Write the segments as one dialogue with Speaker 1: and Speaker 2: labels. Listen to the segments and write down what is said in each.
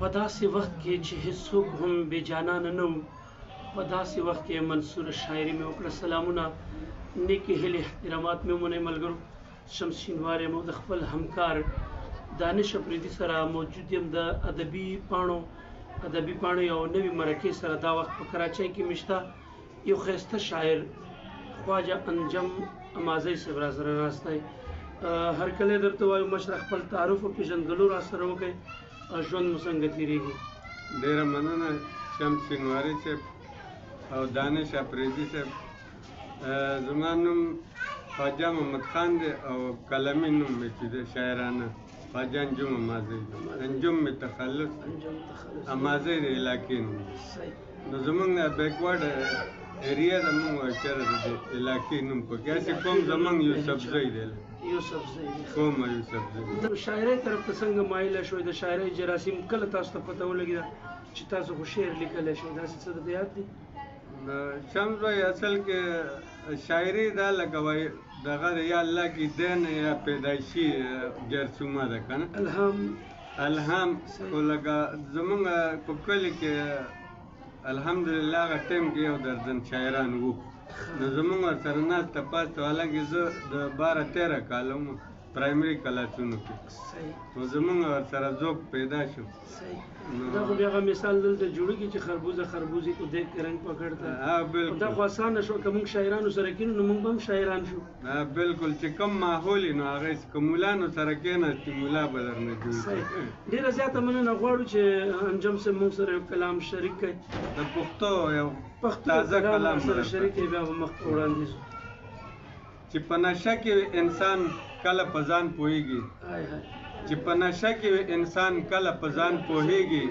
Speaker 1: په داسې وخت کې چې هیڅوک هم بې جانانه نه وو، په داسې وخت کې منصوره شاعري مې وکړه. سلامونه، نیکې هیلې، احترامات مې ومنئ ملګرو. شمس شینواری یم او د خپل همکار دانش اپریدي سره موجود یم د ادبي پاڼو یو نوي مرکې سره. دا وخت په کراچۍ کې مې شته یو ښایسته شاعر خواجه انجم امازی صاحب را سره ناست دی. هرکلی درته وایو مشره خپل تعارف او پېژندګلو را سره وکړئ. ژوند مو څنګه تېرېږي؟
Speaker 2: ډېره مننه شمس شینواري صاحب او دانش اپریدي صاحب. زما نوم خواجه محمد خان دی او قلمي نوم مې چې دی شاعرانه خواجه انجم امازی دی. انجم مې تخلص، امازی د علاقې نوم دی. نو زمونږ د بیکورډ ایریا د مونږ وایو چېرې د دې علاقې نوم پکې هسې کوم زمونږ یوسفزی دی. کوم یوسفزی
Speaker 1: د شاعرۍ طرف ته څنګه مایله شوئ؟ د شاعرۍ جراثیم کله تاسو ته پته ولګېده چې تاسو خو شعر لیکلی شئ؟ داسې څه درته یاد دي؟
Speaker 2: شمس بھائی اصل کې شاعري دا لکه وایي دغه د یا الله کې دین یا پیدایشي جرثومه ده که نه، الهام. خو لکه زمونږ په کلي کې الحمدلله هغه ټایم کې یو درجن شاعران وو. نو زمونږ ورسره ناسته پاسته، حالانکې زه د 12-13 کاله وم پرایمري کلاسونو کې، نو زمونږ ورسره ذوق پیدا شو.
Speaker 1: دا خو بیا هغه مثال دلته جوړېږي چې خربوزې کو دیکھ کے رنګ پکړ ته. دا خو اسانه شو که موږ شاعرانو سره کینو نو موږ به هم شاعران شو.
Speaker 2: بالکل، چې کوم ماحول وي نو هغه که مولانو سره کېناستي ملا به درنه جوړ شي.
Speaker 1: ډېره زیاته مننه غواړو چې انجم صاحب موږ سره یو کلام شریک کړي،
Speaker 2: د پښتو یو تازه کلام
Speaker 1: سره شریک کړي، بیا به مخ ته وړاندې شو.
Speaker 2: چې په نشه کې انسان کله په ځان پوهېږي، چې په نشه کې انسان کله په ځان پوهېږي،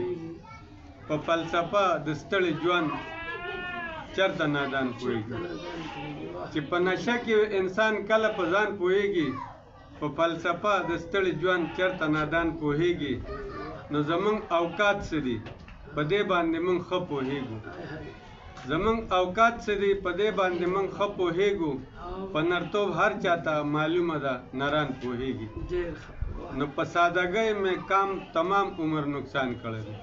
Speaker 2: په فلسفه د ستړي ژوند چېرته نادان پوهېږي. چې په نشه کې انسان کله په ځان پوهېږي، په فلسفه د ستړي ژوند چېرته نادان پوهېږي. نو زمونږ اوقات څه دي په دې باندې مونږ ښه پوهېږو. زمونږ اوقات څه دي په دې باندې مونږ ښه پوهېږو. په نرتوب هر چاته معلومه ده نران پوهېږي. نو په سادګۍ مې کام تمام عمر نقصان کړی دی،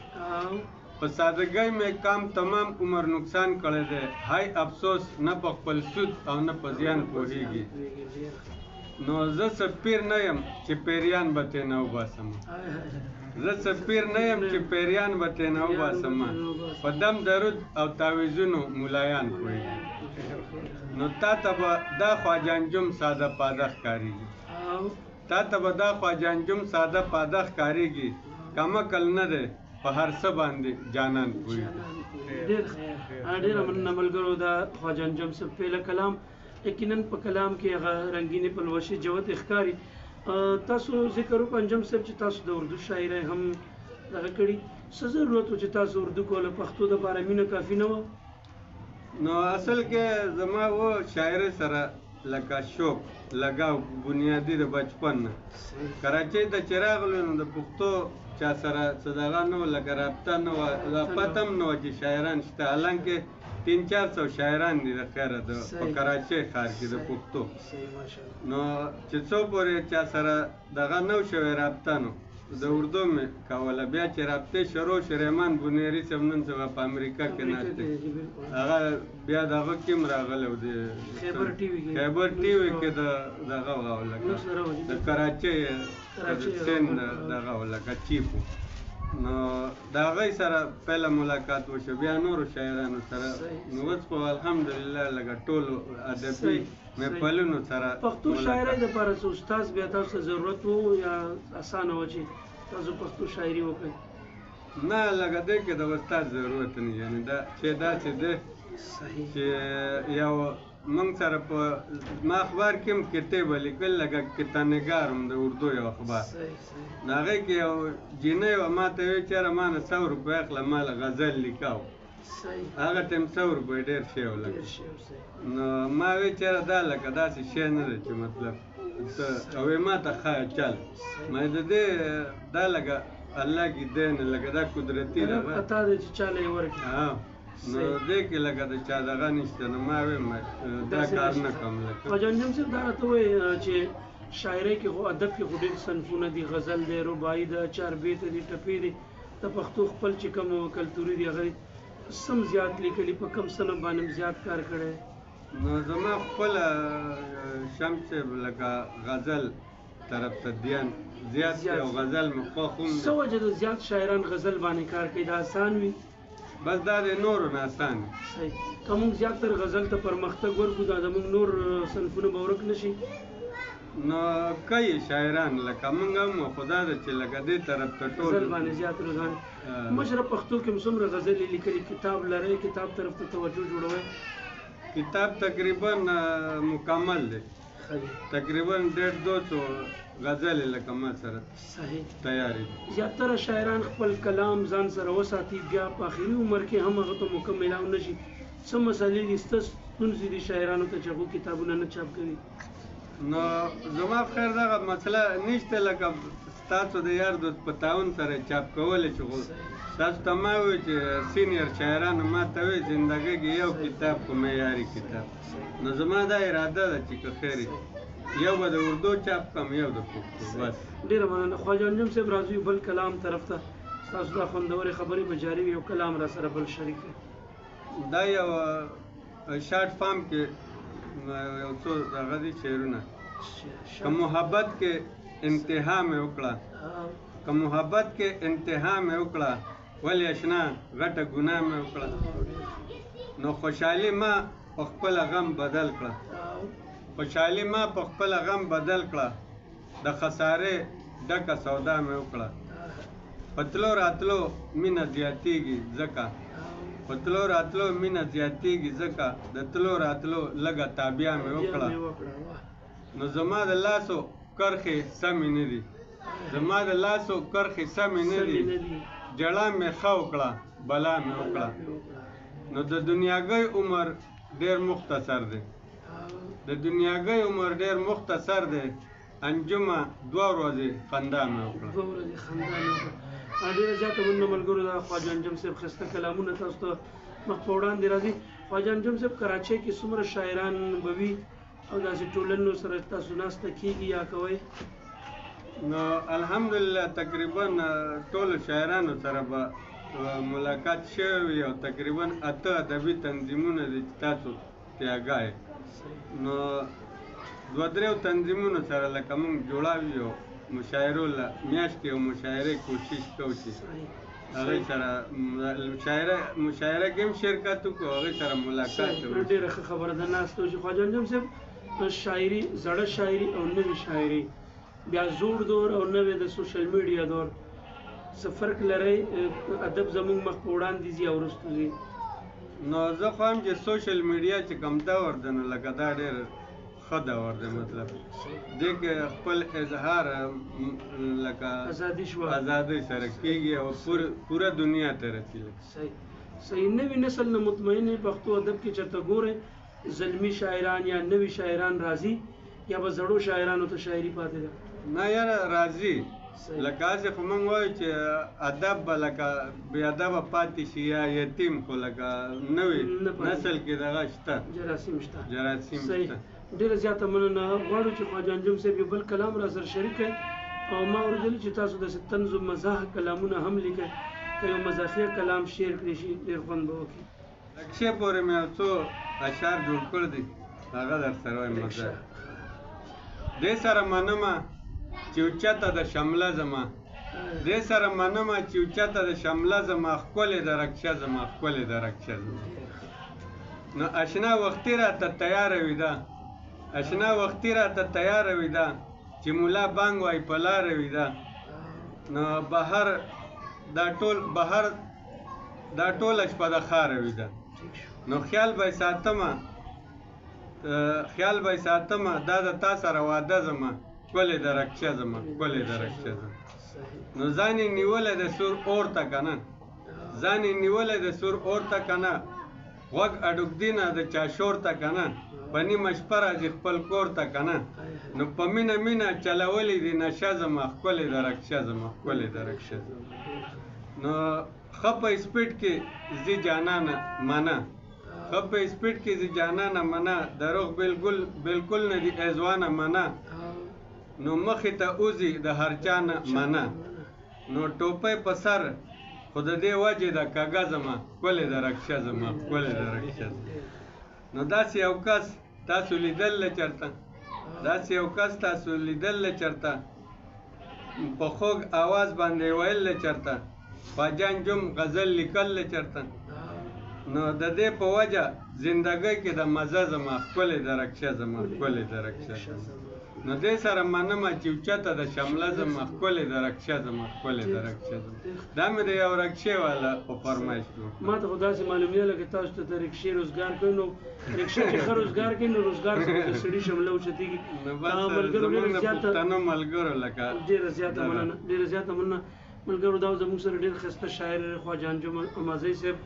Speaker 2: په سادګۍ مې کام تمام عمر نقصان کړی دی. هاي افسوس نه په خپل سود او نه په زیان پوهېږي. نو زه څه پیر نه یم چې پیریان به ترېنه وباسم، زه څه پیر نه یم چې پیریان به ترېنه وباسم. په دم درود او تعویذونو ملایان پوهېږي. نو تا ته به دا خواجه انجم ساده پاده ښکارېږي، تا ته به دا خواجه انجم ساده پاده ښکارېږي. کمکل نه دی په هر څه باندې جانان پوهېږي.
Speaker 1: ډېره مننه ملګرو. دا خواجه انجم صاحب فعله کلام یقیناً په کلام کې هغه رنګینې پلوشې جوت ښکاري. تاسو ذکر وکړو انجم صاحب چې تاسو د اردو شاعرۍ هم دغه کړي. څه ضرورت و چې تاسو اردو کوله، پښتو دپاره مینه کافي نه وه؟
Speaker 2: نو اصل کې زما و شاعرۍ سره لکه شوق لګاو بنیادي د بچپن نه. کراچۍ ته چې راغلو نو د پښتو چا سره څه دغه نه وه، لکه رابطه نه وه، پته هم نه وه چې شاعران شته. حالانکې 300-400 شاعران دي د خیره په کراچۍ ښار کې د پښتو. نو چې څو پورې چا سره دغه نه شوی رابطه نو د اردو مې کوله. بیا چې رابطې شروع شو، رحمان بنیري صاحب نن سبا په امریکا کې ناست دی، هغه بیا دغه کې هم راغلی و، د خیبر ټي وي کې دغه وه لکه د کراچۍ سیند دغه وه لکه چیف و. نو د هغوی سره پهله ملاقات وشو، بیا نورو شاعرانو سره. نو اوس خو الحمدلله لکه ټولو ادبي محفلونو سره.
Speaker 1: پښتو شاعرۍ دپاره څه استاد بیا تاسو ته ضرورت و یا اسانه وه چې تاسو پښتو شاعري وکړئ؟
Speaker 2: نه، لکه دی کې د استاد ضرورت نه، یعنې دا چې داسې دی چې یو موږ سره په ما اخبار کې هم کتاب لیکل، لکه کتابنګار هم د اردو یو اخبار. نو هغې کې یو جینۍ وه ما ته ویل چېره ما نه 100 روپۍ اخله، ما له غزل لیکاو. هغه ټایم 100 روپۍ ډېر شی و لکه. نو ما وی چېره دا لکه داسې شی نه دی چې مطلب ته وایي ما ته ښایه چل. ما د دې دا لکه الله کې دی نه، لکه دا قدرتي دغه
Speaker 1: پتا دی چې چاله یې ورکړي.
Speaker 2: نو دې کې لکه د چا دغه نشته. نو ما ویم دا کار نه کوم. لکه
Speaker 1: خواجه انجم صاحب دا راته ووایي چې شاعرۍ کې خو ادب کې خو ډېر صنفونه دي، غزل دی، رباعي ده، چاربیته دي، ټپې دي. د پښتو خپل چې کوم کلتوري دی هغه سم زیات لیکلي په کم سنه باندې زیات کار کړی
Speaker 2: نو زما خپل شمس لکه غزل طرف ته دیان زیات دی او غزل مې خوښ هم دی.
Speaker 1: څه وجه د زیات شاعران غزل باندې کار کوي دا آسان وي؟
Speaker 2: بس دا د نورو نه آسان وي.
Speaker 1: صحیح. که موږ زیاتره غزل ته پرمختګ ورکړو دا زموږ نور صنفونه به ورک نه شي؟
Speaker 2: نو کوي شاعران لکه موږ هم خو دا ده چې لکه دې طرف ته ټول
Speaker 1: غزل باندې زیات رجحان. مشره پښتو کې څومره غزلې لیکلي کتاب لرئ کتاب طرف ته توجه جوړوئ؟
Speaker 2: کتاب تقریبا مکمل دی. تقریبا 150 غزلې لکه ما سره تیارې دي.
Speaker 1: زیاتره شاعران خپل کلام ځان سره وساتي بیا په آخري عمر کې هم هغه ته مکملان نه شي. څه مسلې دي ستاسو ستونزې دي شاعرانو ته چې هغوی کتابونه نه چاپ کوي؟
Speaker 2: نو زما په خیر دغه مسله نشته لکه ستاسو د یار دوست په تعاون سره چاپ کولی چې تاسو ته ما وایي چې سینیر شاعرانو ما ته وایي زندګۍ کې یو کتاب خو معیاري کتاب. نو زما دا اراده ده چې که خیر یو به د اردو چاپ کړم یو د پښتو بس.
Speaker 1: ډېره مننه. خواجه انجم صاحب راځو بل کلام طرف ته. ستاسو دا خوندورې خبرې به جاري وي یو کلام را سره بل شریک کړئ.
Speaker 2: دا یو شارټ فارم کې یو څو هغه دي شعرونه. که محبت کې انتها مې وکړه که محبت کې انتها مې وکړه ولې اشنا غټه ګناه مې وکړه نو خوشحالي ما په خپله غم بدل کړه خوشحالي ما په خپله غم بدل کړه د خسارې ډکه سودا مې وکړه په تلو راتلو مینه زیاتېږي ځکه په تلو راتلو مینه زیاتېږي ځکه د تلو راتلو لږه تابیا مې وکړه نو زما د لاسو کرښې سمې نه دي زما د لاسو کرښې سمې نه دي جړه مې ښه وکړه بلا مې وکړه نو د دنیاګۍ عمر ډېر مختصر دی د دنیاګۍ عمر ډېر مختصر دی انجمه 2 ورځې خندا مې وکړه.
Speaker 1: 2 ورځې خندا مې وکړه. ډېره زیاته مننه ملګرو دا خواجه انجم صاحب ښایسته کلامونه تاسو ته مخ په وړاندې راځي. خواجه انجم صاحب کراچۍ کې څومره شاعران به وي او داسې ټولنو سره تاسو ناسته کېږي یا کوئ؟
Speaker 2: نو الحمدلله تقریبا ټولو شاعرانو سره به ملاقات شوی وي او تقریبا 8 ادبي تنظیمونه دي چې تاسو ترې آګاه یې. نو 2-3 تنظیمونو سره لکه موږ جوړاوي او مشاعرو له میاشت کې یو مشاعرې کوشش کوو چې هغې سره مشاعره کې هم شرکت وکړو هغې سره ملاقات وکړو.
Speaker 1: ډېره ښه خبره ده ناسته وشي. خواجه انجم صاحب شاعري زړه شاعري او نوې شاعري بیا زوړ دور او نوې د سوشل میډیا دور څه فرق لرئ؟ ادب زموږ مخ په وړاندې ځي او وروسته ځي.
Speaker 2: نو زه خو هم چې سوشل میډیا چې کوم دور دی نو لکه دا ډېر ښه دور دی مطلب دې کې خپل اظهار لکه ازادۍ سره کېږي او پوره دنیا ته رسېږي.
Speaker 1: صحیح. نوي نسل نه مطمئن پښتو ادب کې چېرته ګورئ زلمي شاعران یا نوي شاعران راځي یا به زړو شاعرانو ته شاعري پاتې ده؟
Speaker 2: نه یاره راځي لکه هسې خو موږ وایو چې ادب به لکه بې ادبه پاتې شي یا یتیم خو لکه نوي نسل کې دغه شته
Speaker 1: جراثیم شته.
Speaker 2: صحیح.
Speaker 1: ډېره زیاته مننه. غواړو چې خواجه انجم صاحب یو بل کلام را سره شریک کړئ او ما اورېدلي چې تاسو داسې طنز و مزاح کلامونه هم لیکئ که یو مزاحیه کلام شعر کړی شي ډېر خوند به وکړي.
Speaker 2: لکشې پورې مې یو څو اشعار جوړ کړي دي هغه در سره وایم مزاح. دې سره منمه چې اوچته د شمله زما دې سره منمه چې اوچته د شمله زما ښکلې د رکشه زما ښکلې د رکشه زما نو اشنا وختي راته تیاره وي ده اشنا وختي راته تیاره وي ده چې مولا بانګ وای په لاره وي ده نو بهر دا ټوله شپه د ښاره وي ده نو خیال به یې ساتمه دا د تا سره واده زما ښکلې د رکشه زما ښکلې د رکشه زما نو ځان یې نیولی د سور اور ته که نه ځان یې نیولی د سور اور ته که نه غوږ اډوږدي د چا شور ته که نه په نیمه شپه راځي خپل کور ته که نه نو په مینه مینه چلولی دي نشه زما ښکلې د رکشه زما ښکلې د رکشه زما نو ښه په سپیډ کې ځي جانانه منه ښه په سپیډ کې ځي جانانه منه دروغ بالکل نه دي ای ځوانه منه نو مخې ته اوځي د هر چا نه منه نو ټوپۍ په سر خو د دې وجې د کږه زما ښکلې د رکشه زما ښکلې د رکشه نو داسې یو کس تاسو لیدل چېرته داسې یو کس تاسو لیدل چېرته په خوږ آواز باندې ویل چېرته خواجه انجم غزل لیکل چېرته نو د دې په وجه زندګۍ کې د مزه زما ښکلې د رکشه زما ښکلې د رکشه نو دې سره منمه چې اوچته د شمله زما ښکلې د رکشه زما ښکلې د رکشه زما دا مې د یو رکشې والا په فرمایش
Speaker 1: ما ته خو داسې معلومېده لکه تاسو ته د رکشې روزګار کوي نو رکشه چې ښه روزګار کوي نو روزګار سره د سړي شمله اوچتېږي
Speaker 2: پښتنو ملګرو لکه
Speaker 1: ډېره زیاته مننه ملګرو دا زموږ سره ډېر ښایسته شاعر خواجه انجم امازی صاحب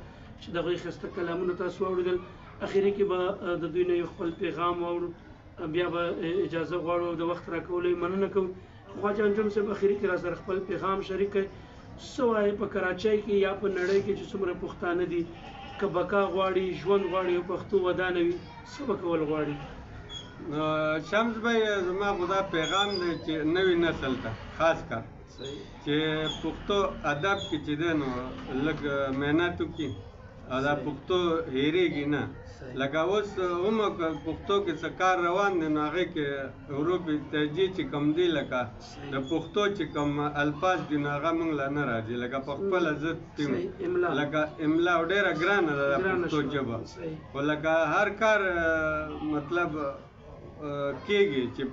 Speaker 1: چې دغه ښایسته کلامونه تاسو واورېدل اخري کې به د دوی نه یو خپل پیغام واورو بیا به اجازه غواړو د وخت راکولو مننه کوم خواجه انجم صاحب اخري کې را سره خپل پیغام شریک کړئ څه وایي په کراچۍ کې یا په نړۍ کې چې څومره پښتانه دي که بقا غواړي ژوند غواړي او پښتو ودانه وي څه به کول غواړي
Speaker 2: شمس بھائی زما خو دا پیغام دی چې نوي نسل ته خاص کر چې پښتو ادب کې چې دی نو لږ محنت وکړي او دا پښتو هېرېږي نه لکه اوس هم پښتو کې څه کار روان دی نو هغې کې حروف تهجې چې کوم دي لکه د پښتو چې کوم الفاظ دي نو هغه موږ له نه راځي لکه په خپله زه لکه املا ډېره ګرانه ده د پښتو ژبه خو لکه هر کار مطلب کېږي چې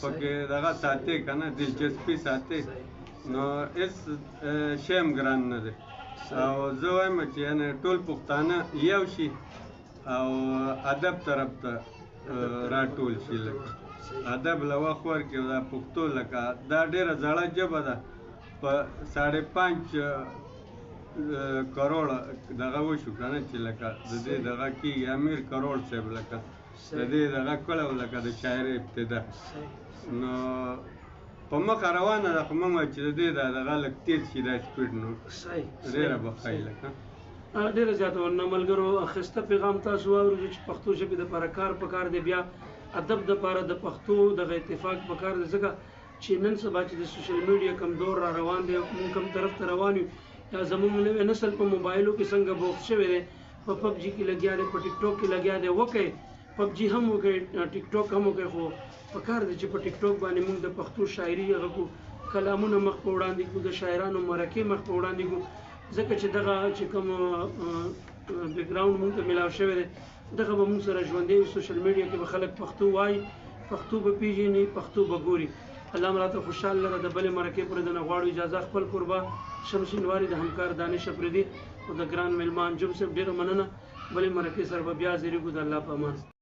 Speaker 2: پکې دغه ساتې که نه دلچسپي ساتې نو هېڅ شی هم ګران نه دی او زه وایم چې یعنې ټول پښتانه یو شي او ادب طرف ته راټول شي لکه ادب له وخت ورکړي او دا پښتو لکه دا ډېره زړه ژبه ده په 5.5 کروڑ دغه وشو که نه چې لکه د دې دغه کېږي امیر کروڑ صاحب لکه د دې دغه کړی و لکه د شاعرۍ ابتدا نو په مخه روانه ده خو موږ چې د دې دغه لږ تېز شي دا سپیډ نو ډېره به ښایي لکه
Speaker 1: ډېره زیاته مننه ملګرو ښایسته پیغام تاسو واورېدو چې پښتو ژبې دپاره کار پکار دی بیا ادب دپاره د پښتو دغه اتفاق پکار دی ځکه چې نن سبا چې د سوشل میډیا کوم دور را روان دی موږ کوم طرف ته روان یو یا زموږ نوی نسل په موبایلو کې څنګه بوخت شوی دی په پبجي کې لګیا دی په ټیک ټاک کې لګیا دی وکړئ پبجي هم وکړئ ټیک ټاک هم وکړئ خو پکار دی چې په ټیک ټاک باندې موږ د پښتو شاعري هغه کو کلامونه مخ په وړاندې کړو د شاعرانو مرکې مخ په وړاندې کړو ځکه چې دغه چې کوم بیک ګراوند موږ ته میلاو شوی دی دغه به موږ سره ژوندی وي سوشل میډیا کې به خلک پښتو وایي پښتو به پېژني پښتو به ګوري الله مو راته خوشحال لره د بلې مرکې پورې د نه غواړو اجازه خپل کوربه شمشینواري د همکار دانش افریدي او د ګران میلمان انجم صاحب ډېره مننه بلې مرکې سره به بیا زیریږو د الله په امان